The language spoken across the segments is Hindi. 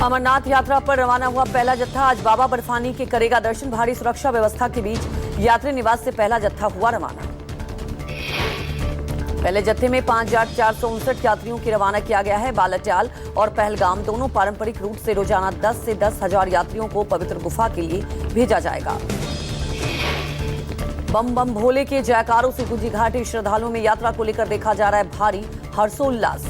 अमरनाथ यात्रा पर रवाना हुआ पहला जत्था आज बाबा बर्फानी के करेगा दर्शन। भारी सुरक्षा व्यवस्था के बीच यात्री निवास से पहला जत्था हुआ रवाना। पहले जत्थे में 5,459 यात्रियों की रवाना किया गया है। बालाटाल और पहलगाम दोनों पारंपरिक रूट से रोजाना 10 से 10,000 यात्रियों को पवित्र गुफा के लिए भेजा जाएगा। बम बम भोले के जयकारों से गूंजी घाटी। श्रद्धालुओं में यात्रा को लेकर देखा जा रहा है भारी हर्षोल्लास।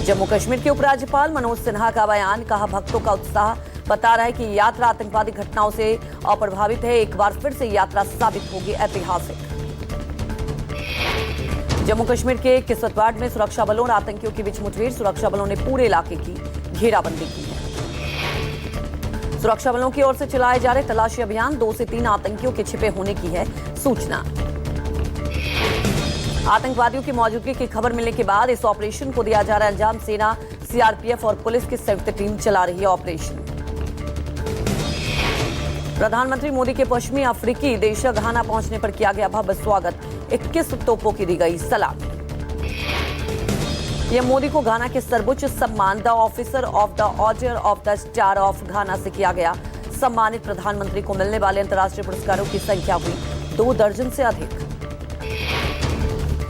जम्मू कश्मीर के उपराज्यपाल मनोज सिन्हा का बयान, कहा भक्तों का उत्साह बता रहा है कि यात्रा आतंकवादी घटनाओं से अप्रभावित है। एक बार फिर से यात्रा साबित होगी ऐतिहासिक। जम्मू कश्मीर के किश्तवाड़ में सुरक्षा बलों और आतंकियों के बीच मुठभेड़। सुरक्षा बलों ने पूरे इलाके की घेराबंदी की है। सुरक्षा बलों की ओर से चलाए जा रहे तलाशी अभियान 2 से 3 आतंकियों के छिपे होने की है सूचना। आतंकवादियों की मौजूदगी की खबर मिलने के बाद इस ऑपरेशन को दिया जा रहा है अंजाम। सेना, सीआरपीएफ और पुलिस की संयुक्त टीम चला रही है ऑपरेशन। प्रधानमंत्री मोदी के पश्चिमी अफ्रीकी देश घाना पहुंचने पर किया गया भव्य स्वागत। 21 तोपों की दी गई सलामी। पीएम मोदी को घाना के सर्वोच्च सम्मान the officer of the order of the star of घाना से किया गया सम्मानित। प्रधानमंत्री को मिलने वाले अंतर्राष्ट्रीय पुरस्कारों की संख्या हुई 2 दर्जन से अधिक।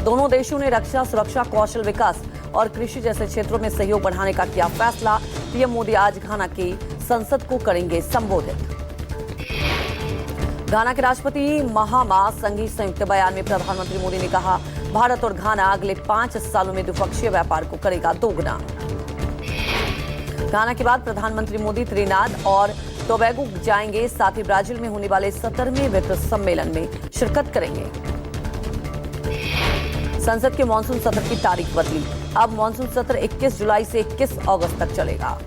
दोनों देशों ने रक्षा, सुरक्षा, कौशल विकास और कृषि जैसे क्षेत्रों में सहयोग बढ़ाने का किया फैसला। पीएम मोदी आज घाना की संसद को करेंगे संबोधित। घाना के राष्ट्रपति महामा संघी संयुक्त बयान में प्रधानमंत्री मोदी ने कहा, भारत और घाना अगले 5 सालों में द्विपक्षीय व्यापार को करेगा दोगुना। घाना के बाद प्रधानमंत्री मोदी त्रिनाद और टोबैगो जाएंगे। साथ ही ब्राजील में होने वाले 17वें विश्व सम्मेलन में शिरकत करेंगे। संसद के मानसून सत्र की तारीख बदली। अब मानसून सत्र 21 जुलाई से 21 अगस्त तक चलेगा।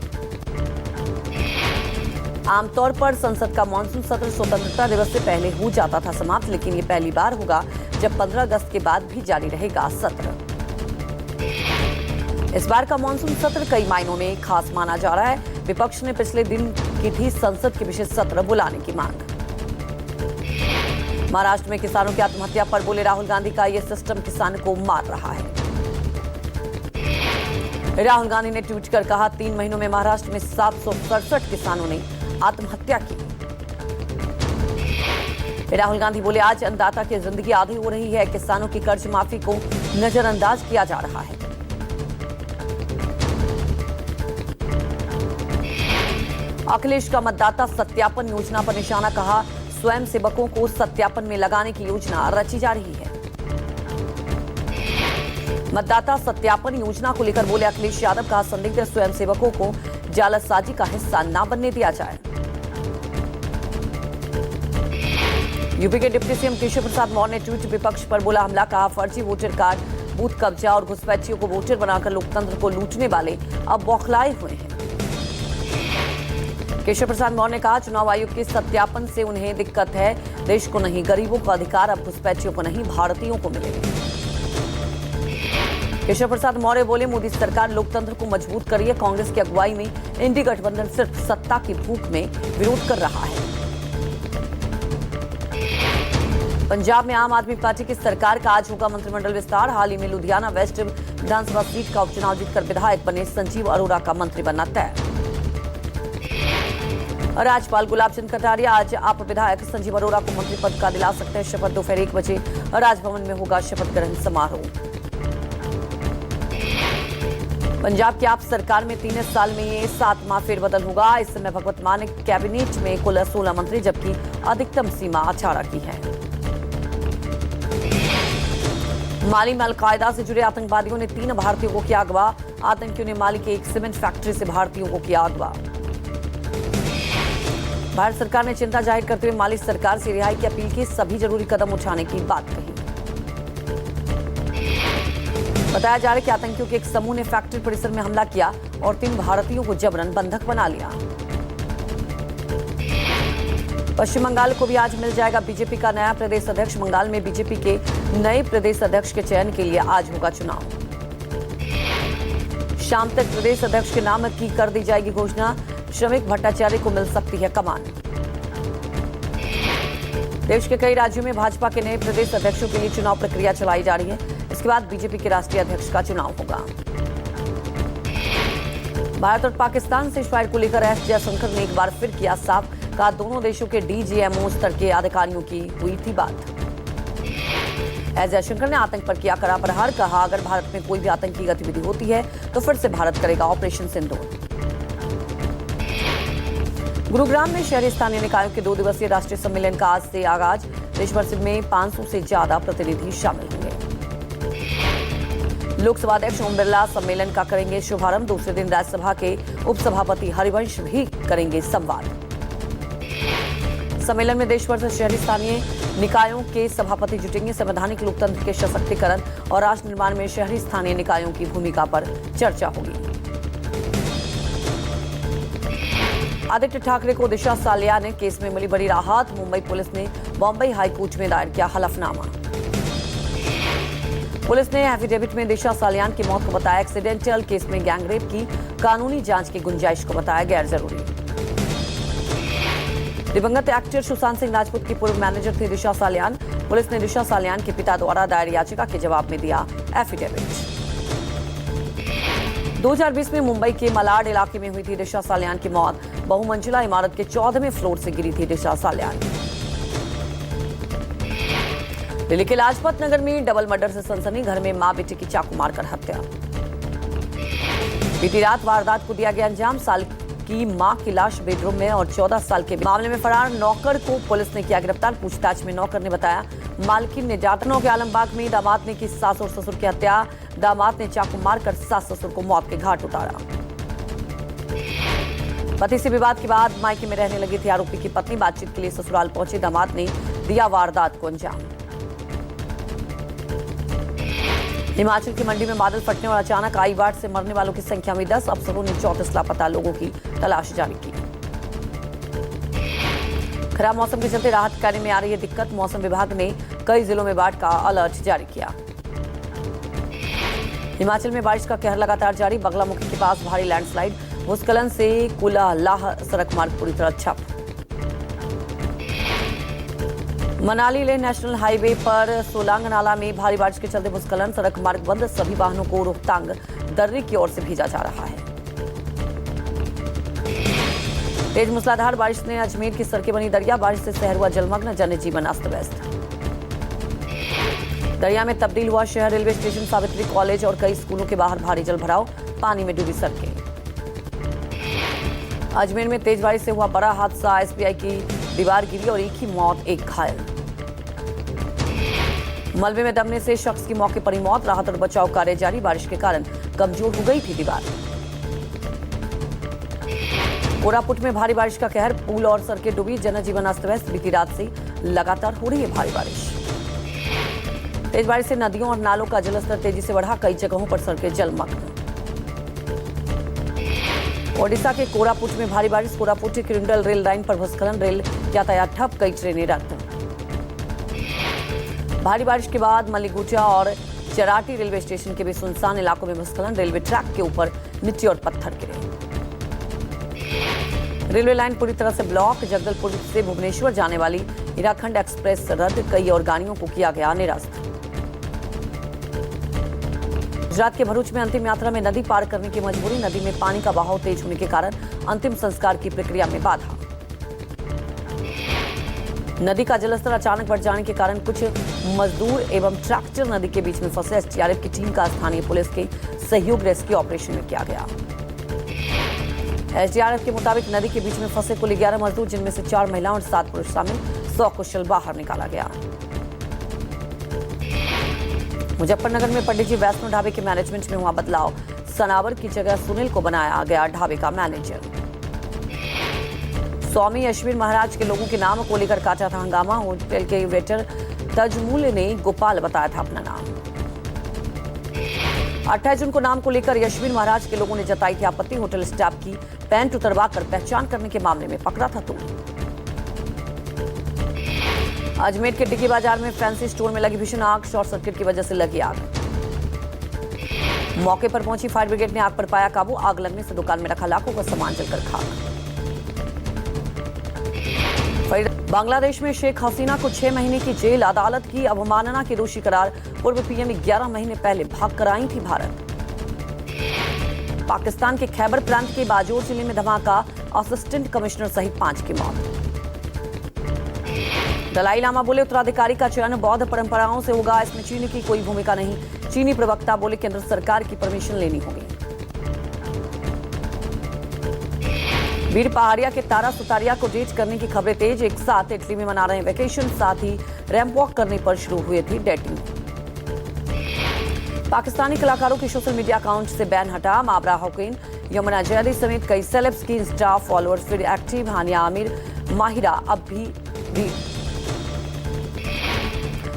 आमतौर पर संसद का मानसून सत्र स्वतंत्रता दिवस से पहले हो जाता था समाप्त, लेकिन ये पहली बार होगा जब 15 अगस्त के बाद भी जारी रहेगा सत्र। इस बार का मानसून सत्र कई मायनों में खास माना जा रहा है। विपक्ष ने पिछले दिन की थी संसद के विशेष सत्र बुलाने की मांग। महाराष्ट्र में किसानों की आत्महत्या पर बोले राहुल गांधी का ये सिस्टम किसान को मार रहा है। राहुल गांधी ने ट्वीट कर कहा, 3 महीनों में महाराष्ट्र में 767 किसानों ने आत्महत्या की। राहुल गांधी बोले, आज अन्नदाता की जिंदगी आधी हो रही है। किसानों की कर्ज माफी को नजरअंदाज किया जा रहा है। अखिलेश का मतदाता सत्यापन योजना पर निशाना, कहा स्वयं सेवकों को सत्यापन में लगाने की योजना रची जा रही है। मतदाता सत्यापन योजना को लेकर बोले अखिलेश यादव, कहा संदिग्ध स्वयं सेवकों को जालसाजी का हिस्सा न बनने दिया जाए। यूपी के डिप्टी सीएम केशव प्रसाद मौर्य ने ट्वीट विपक्ष पर बोला हमला, कहा फर्जी वोटर कार्ड, बूथ कब्जा और घुसपैठियों को वोटर बनाकर लोकतंत्र को लूटने वाले अब बौखलाए हुए हैं। केशव प्रसाद मौर्य ने कहा, चुनाव आयोग के सत्यापन से उन्हें दिक्कत है, देश को नहीं, गरीबों का अधिकार अब घुसपैठियों को नहीं, भारतीयों को मिलेगा। केशव प्रसाद मौर्य बोले, मोदी सरकार लोकतंत्र को मजबूत कर रही है। कांग्रेस की अगुवाई में इंडी गठबंधन सिर्फ सत्ता की भूख में विरोध कर रहा है। पंजाब में आम आदमी पार्टी की सरकार का आज होगा मंत्रिमंडल विस्तार। हाल ही में लुधियाना वेस्ट विधानसभा सीट का उपचुनाव जीतकर विधायक बने संजीव अरोड़ा का मंत्री बनना तय। राज्यपाल गुलाब चंद कटारिया आज आप विधायक संजीव अरोड़ा को मंत्री पद का दिला सकते हैं शपथ। दोपहर 1 बजे राजभवन में होगा शपथ ग्रहण समारोह। पंजाब की आप सरकार में 3 साल में ये 7वां फेरबदल होगा। इस समय भगवत मान कैबिनेट में कुल 16 मंत्री, जबकि अधिकतम सीमा 18 की है। माली में अलकायदा से जुड़े आतंकवादियों ने 3 भारतीयों को किया अगवा। आतंकियों ने माली के एक सीमेंट फैक्ट्री से भारतीयों को किया अगवा। भारत सरकार ने चिंता जाहिर करते हुए माली सरकार से रिहाई की अपील की, सभी जरूरी कदम उठाने की बात कही। बताया जा रहा है कि आतंकियों के एक समूह ने फैक्ट्री परिसर में हमला किया और 3 भारतीयों को जबरन बंधक बना लिया। पश्चिम बंगाल को भी आज मिल जाएगा बीजेपी का नया प्रदेश अध्यक्ष। बंगाल में बीजेपी के नए प्रदेश अध्यक्ष के चयन के लिए आज होगा चुनाव। शाम तक प्रदेश अध्यक्ष के नाम की कर दी जाएगी घोषणा। श्रमिक भट्टाचार्य को मिल सकती है कमान। देश के कई राज्यों में भाजपा के नए प्रदेश अध्यक्षों के लिए चुनाव प्रक्रिया चलाई जा रही है। इसके बाद बीजेपी के राष्ट्रीय अध्यक्ष का चुनाव होगा। भारत और पाकिस्तान से फायर को लेकर एस जयशंकर ने एक बार फिर किया साफ, कहा दोनों देशों के डीजीएमओ स्तर के अधिकारियों की हुई थी बात। एस जयशंकर ने आतंक पर किया कड़ा प्रहार, कहा अगर भारत में कोई भी आतंकी गतिविधि होती है तो फिर से भारत करेगा ऑपरेशन सिंदूर। गुरुग्राम में शहरी स्थानीय निकायों के 2 दिवसीय राष्ट्रीय सम्मेलन का आज से आगाज, देश भर में 500 से ज्यादा प्रतिनिधि शामिल होंगे। लोकसभा अध्यक्ष ओम बिरला सम्मेलन का करेंगे शुभारंभ, दूसरे दिन राज्यसभा के उपसभापति हरिवंश भी करेंगे संवाद। सम्मेलन में देश भर से शहरी स्थानीय निकायों के सभापति जुटेंगे, संवैधानिक लोकतंत्र के सशक्तिकरण और राष्ट्र निर्माण में शहरी स्थानीय निकायों की भूमिका पर चर्चा होगी। आदित्य ठाकरे को दिशा सालियान केस में मिली बड़ी राहत, मुंबई पुलिस ने बॉम्बे हाईकोर्ट में दायर किया हलफनामा। पुलिस ने एफिडेविट में दिशा सालियान की मौत को बताया एक्सीडेंटल, केस में गैंगरेप की कानूनी जांच की गुंजाइश को बताया गैर जरूरी। दिवंगत एक्टर सुशांत सिंह राजपूत की पूर्व मैनेजर थी दिशा सालियान, पुलिस ने दिशा सालियान के पिता द्वारा दायर याचिका के जवाब में दिया एफिडेविट। 2020 में मुंबई के मलाड इलाके में हुई थी दिशा सालियान की मौत, बहुमंजिला इमारत के 14वें फ्लोर से गिरी थी दिशा सालियान। दिल्ली के लाजपत नगर में डबल मर्डर से सनसनी, घर में मां बेटे की चाकू मारकर हत्या। बीती रात वारदात को दिया गया अंजाम, साल की मां की लाश बेडरूम में और 14 साल के मामले में फरार नौकर को पुलिस ने किया गिरफ्तार। पूछताछ में नौकर ने बताया मालकिन ने जाटनों के आलमबाग में दामाद ने की सास और ससुर की हत्या, दामाद ने चाकू मारकर सास ससुर को मौत के घाट उतारा। पति से विवाद के बाद मायके में रहने लगी थी आरोपी की पत्नी, बातचीत के लिए ससुराल पहुंचे दामाद ने दिया वारदात को अंजाम। हिमाचल की मंडी में बादल फटने और अचानक आई बाढ़ से मरने वालों की संख्या में 10, अफसरों ने 34 लापता लोगों की तलाश जारी की। खराब मौसम के चलते राहत कार्य में आ रही है दिक्कत, मौसम विभाग ने कई जिलों में बाढ़ का अलर्ट जारी किया। हिमाचल में बारिश का कहर लगातार जारी, बगलामुखी के पास भारी लैंडस्लाइड, भूस्खलन से कुला लाह सड़क मार्ग पूरी तरह ठप। मनाली लेह नेशनल हाईवे पर सोलांग नाला में भारी बारिश के चलते भूस्खलन, सड़क मार्ग बंद, सभी वाहनों को रोहतांग दर्रे की ओर से भेजा जा रहा है। तेज मूसलाधार बारिश ने अजमेर की सड़कें बनी दरिया, बारिश से शहर हुआ जलमग्न, जनजीवन अस्त व्यस्त। दरिया में तब्दील हुआ शहर, रेलवे स्टेशन, सावित्री कॉलेज और कई स्कूलों के बाहर भारी जल भराव, पानी में डूबी सड़कें। अजमेर में तेज बारिश से हुआ बड़ा हादसा, एसबीआई की दीवार गिरी और एक ही मौत, एक घायल। मलबे में दबने से शख्स की मौके पर ही मौत, राहत और बचाव कार्य जारी, बारिश के कारण कमजोर हो गई थी दीवार। कोरापुट में भारी बारिश का कहर, पुल और सड़कें डूबी, जनजीवन अस्त व्यस्त, बीती रात से लगातार हो रही है भारी बारिश। तेज बारिश से नदियों और नालों का जलस्तर तेजी से बढ़ा, कई जगहों पर सड़कें जलमग्न। ओडिशा के कोरापुट में भारी बारिश, कोरापुट किरंडल रेल लाइन पर भूस्खलन, रेल यातायात ठप, कई ट्रेनें रद्द। भारी बारिश के बाद मलीगुचा और चराटी रेलवे स्टेशन के भी सुनसान इलाकों में भूस्खलन, रेलवे ट्रैक के ऊपर मिट्टी और पत्थर गिरे। रेलवे लाइन पूरी तरह से ब्लॉक, जगदलपुर से भुवनेश्वर जाने वाली हीराखंड एक्सप्रेस रद्द, कई और गाड़ियों को किया गया निरस्त। गुजरात के भरूच में अंतिम यात्रा में नदी पार करने की मजबूरी, नदी में पानी का बहाव तेज होने के कारण अंतिम संस्कार की प्रक्रिया में बाधा। नदी का जलस्तर अचानक बढ़ जाने के कारण कुछ मजदूर एवं ट्रैक्टर नदी के बीच में फंसे, एसडीआरएफ की टीम का स्थानीय पुलिस के सहयोग रेस्क्यू ऑपरेशन में किया गया। एसडीआरएफ के मुताबिक नदी के बीच में फंसे कुल 11 मजदूर, जिनमें से 4 महिलाएं और 7 पुरुष शामिल, 100 कुशल बाहर निकाला गया। मुजफ्फरनगर में पंडित जी वैष्णो ढाबे के मैनेजमेंट में हुआ बदलाव, सनावर की जगह सुनील को बनाया गया ढाबे का मैनेजर। स्वामी अश्विन महाराज के लोगों के नाम को लेकर काटा था हंगामा, होटल के वेटर तजमूल ने गोपाल बताया था अपना नाम। 28 जून को नाम को लेकर यशविन महाराज के लोगों ने जताई थी आपत्ति, होटल स्टाफ की पैंट उतरवाकर पहचान करने के मामले में पकड़ा था तो। अजमेर के टिकी बाजार में फैंसी स्टोर में लगी भीषण आग, शॉर्ट सर्किट की वजह से लगी आग। मौके पर पहुंची फायर ब्रिगेड ने आग पर पाया काबू, आग लगने से दुकान में रखा लाखों का सामान जलकर खाक। बांग्लादेश में शेख हसीना को 6 महीने की जेल, अदालत की अवमानना की दोषी करार, पूर्व पीएम 11 महीने पहले भाग कर आई थी भारत। पाकिस्तान के खैबर प्रांत के बाजोर जिले में धमाका, असिस्टेंट कमिश्नर सहित 5 की मौत। दलाई लामा बोले उत्तराधिकारी का चयन बौद्ध परंपराओं से होगा, इसमें चीन की कोई भूमिका नहीं। चीनी प्रवक्ता बोले केंद्र सरकार की परमिशन लेनी होगी। वीर पहाड़िया के तारा सुतारिया को डेट करने की खबरें तेज, एक साथ इटली में मना रहे हैं वेकेशन, साथ ही रैंप वॉक करने पर शुरू हुई थी डेटिंग। पाकिस्तानी कलाकारों की सोशल मीडिया अकाउंट से बैन हटा, माबरा हुकैन, यमुना जैदी समेत कई सेलेब्स की इंस्टा फॉलोअर्स फिर एक्टिव। हानिया आमिर, माहिरा अब भी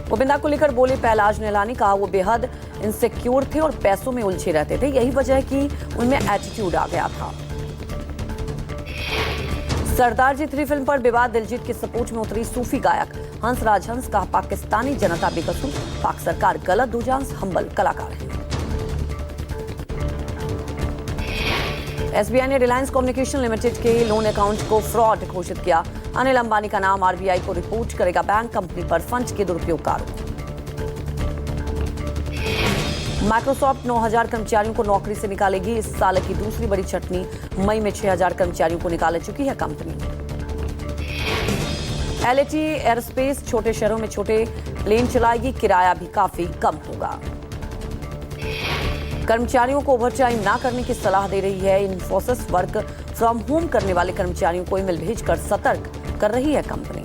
गोविंदा को लेकर बोले पहलाज नेलानी, कहा वो बेहद इनसिक्योर थे और पैसों में उलझे रहते थे, यही वजह है कि उनमें एटीट्यूड आ गया था। सरदार जी 3 फिल्म पर विवाद, दिलजीत के सपोर्ट में उतरी सूफी गायक हंस राज हंस, कहा पाकिस्तानी जनता बेकसूर, पाक सरकार गलत दूजांस हम्बल कलाकार है। एसबीआई ने रिलायंस कम्युनिकेशन लिमिटेड के लोन अकाउंट को फ्रॉड घोषित किया। अनिल अंबानी का नाम, आरबीआई को रिपोर्ट करेगा बैंक, कंपनी पर फंड के दुरुपयोग का आरोप। माइक्रोसॉफ्ट 9000 कर्मचारियों को नौकरी से निकालेगी, इस साल की दूसरी बड़ी छटनी, मई में 6000 कर्मचारियों को निकाल चुकी है कंपनी। एलएटी एयरस्पेस छोटे शहरों में छोटे प्लेन चलाएगी, किराया भी काफी कम होगा। कर्मचारियों को ओवरटाइम ना करने की सलाह दे रही है इन्फोसिस, वर्क फ्रॉम होम करने वाले कर्मचारियों को ईमेल भेजकर सतर्क कर रही है कंपनी।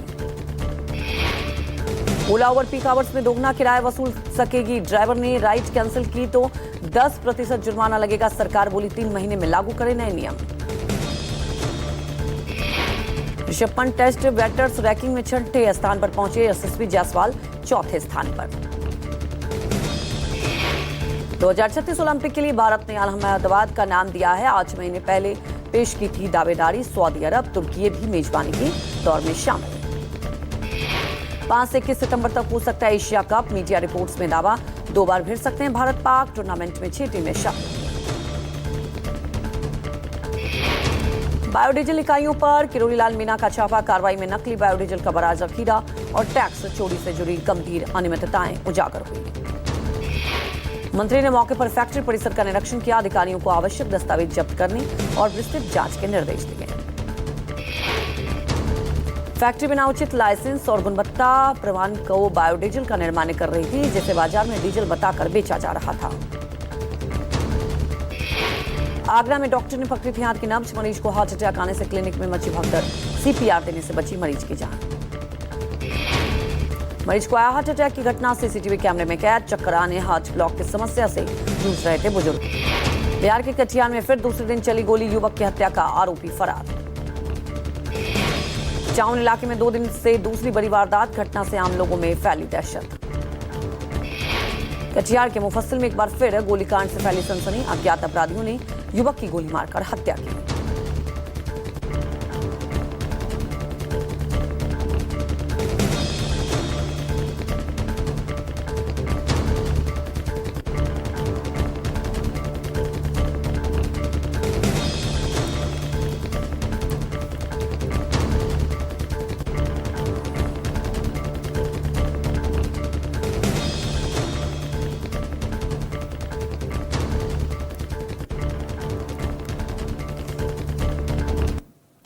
ओला ओवर पीक आवर्स में दोगुना किराया वसूल सकेगी, ड्राइवर ने राइड कैंसिल की तो 10% जुर्माना लगेगा, सरकार बोली 3 महीने में लागू करे नए नियम। Rishabh Pant test batters ranking में 6ठे स्थान पर पहुंचे, यशस्वी जायसवाल 4थे स्थान पर। 2036 ओलंपिक के लिए भारत ने अहमदाबाद का नाम दिया है, 8 महीने पहले पेश की थी दावेदारी, सऊदी अरब तुर्की भी मेजबानी की दौर में शामिल। 5 से 21 सितंबर तक हो सकता है एशिया कप, मीडिया रिपोर्ट्स में दावा, 2 बार भिड़ सकते हैं भारत पाक, टूर्नामेंट में 6 टीमें शामिल। बायोडीजल इकाइयों पर किरोड़ी लाल मीणा का छापा, कार्रवाई में नकली बायोडीजल का बड़ा जखीरा और टैक्स चोरी से जुड़ी गंभीर अनियमितताएं उजागर हुई। मंत्री ने मौके पर फैक्ट्री परिसर का निरीक्षण किया, अधिकारियों को आवश्यक दस्तावेज जब्त करने और विस्तृत जांच के निर्देश दिए। फैक्ट्री बिना उचित लाइसेंस और गुणवत्ता प्रमाण को बायोडीजल का निर्माण कर रही थी, जिसे बाजार में डीजल बताकर बेचा जा रहा था। आगरा में डॉक्टर ने पकड़ी थी हाथ की नब्ज, मरीज को हार्ट अटैक आने से क्लिनिक में मची भगदड़, सीपीआर देने से बची मरीज की जान। मरीज को आया हार्ट अटैक की घटना, सीसीटीवी कैमरे में कैद, चक्कर आने, हार्ट ब्लॉक की समस्या से जूझ रहे थे बुजुर्ग। बिहार के कटिहार में फिर दूसरे दिन चली गोली, युवक की हत्या का आरोपी फरार। चाउन इलाके में 2 दिन से दूसरी बड़ी वारदात, घटना से आम लोगों में फैली दहशत। कटिहार के मुफस्सिल में एक बार फिर गोलीकांड से फैली सनसनी, अज्ञात अपराधियों ने युवक की गोली मारकर हत्या की।